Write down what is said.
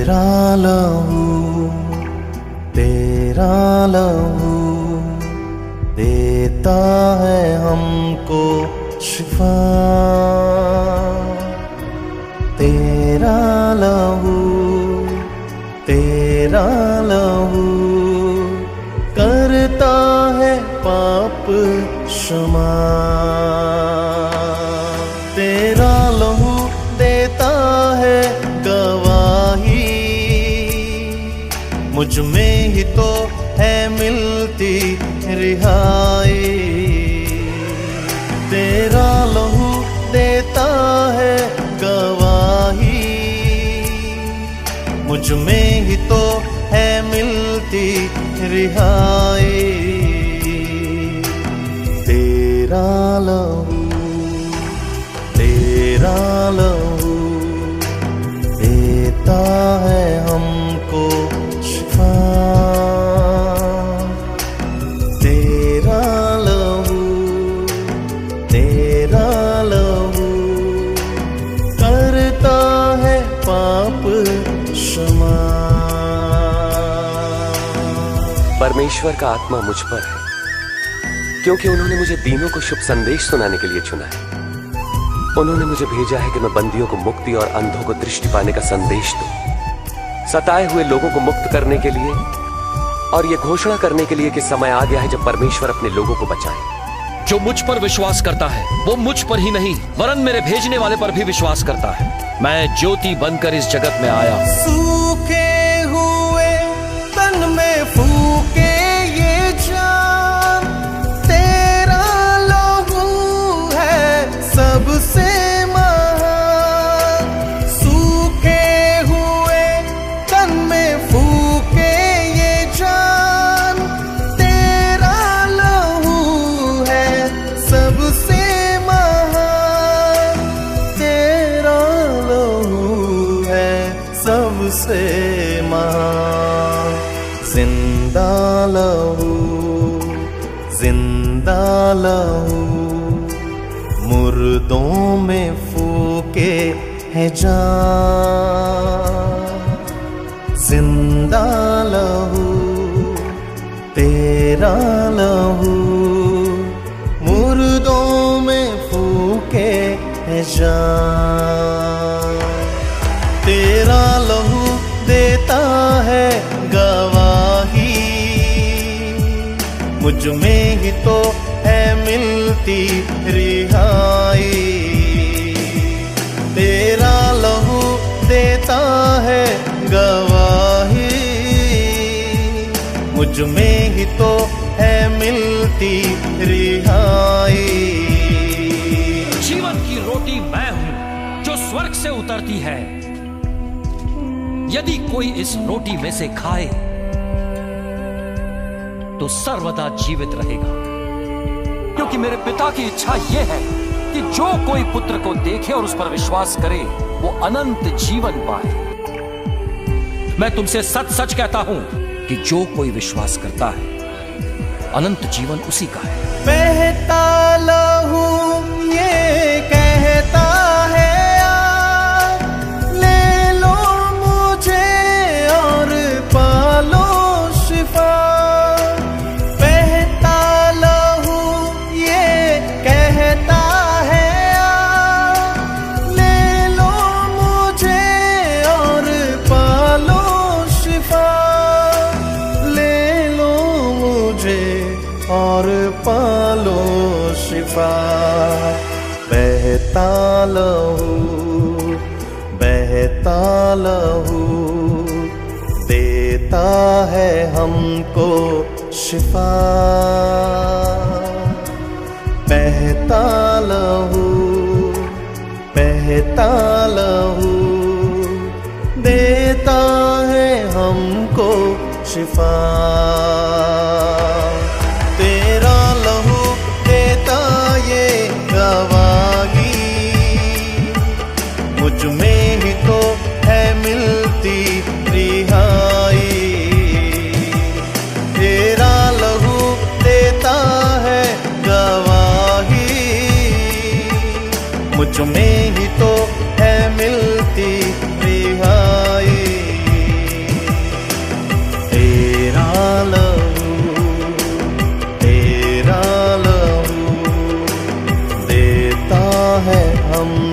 तेरा लहू तेरा लहू देता है हमको शिफा। तेरा लहू करता है पाप क्षमा। तेरा लहू देता है गवाही, मुझ में ही तो है मिलती रिहाई। तेरा लहू देता है गवाही, मुझ में ही तो है मिलती रिहाई। तेरा लहू देता है हमको शिफा। तेरा लहू करता है पाप क्षमा। परमेश्वर का आत्मा मुझ पर है, क्योंकि उन्होंने मुझे दीनों को शुभ संदेश सुनाने के लिए चुना है। उन्होंने मुझे भेजा है कि मैं बंदियों को मुक्ति और अंधों को दृष्टि पाने का संदेश दूं, सताए हुए लोगों को मुक्त करने के लिए और ये घोषणा करने के लिए कि समय आ गया है जब परमेश्वर अपने लोगों को बचाए। जो मुझ पर विश्वास करता है वो मुझ पर ही नहीं वरन मेरे भेजने वाले पर भी विश्वास करता है। मैं ज्योति बनकर इस जगत में आया। सूखे हुए तन में फूके ये जान, तेरा लहू है सबसे महान। सूखे हुए तन में फूके ये जान, तेरा लहू है सबसे महान। तेरा लहू है सबसे महान। जिंदा लहू मुर्दों में फूके है जान। जिंदा लहू तेरा लहू मुर्दों में फूके है जान। तेरा लहू देता है गवाही, मुझ में ही तो है मिलती रिहाई। तेरा लहू देता है गवाही, मुझ में ही तो है मिलती रिहाई। जीवन की रोटी मैं हूं जो स्वर्ग से उतरती है। यदि कोई इस रोटी में से खाए तो सर्वदा जीवित रहेगा, क्योंकि मेरे पिता की इच्छा यह है कि जो कोई पुत्र को देखे और उस पर विश्वास करे वो अनंत जीवन पाए। मैं तुमसे सच सच कहता हूं कि जो कोई विश्वास करता है अनंत जीवन उसी का है। बहता लहू ये कहता है ले लो मुझे और पालो शिफा। बहता लहू ये कहता है ले लो मुझे और पालो शिफा। ले लो मुझे और पालो शिफा। बहता लहू देता है हमको शिफा। बहता लहू देता है हमको शिफा। तेरा लहू देता ये गवाही, मुझ में ही तो है मिलती रिहाई। तेरा लहू देता है गवाही, मुझ में ही तो है मिलती रिहाई। हम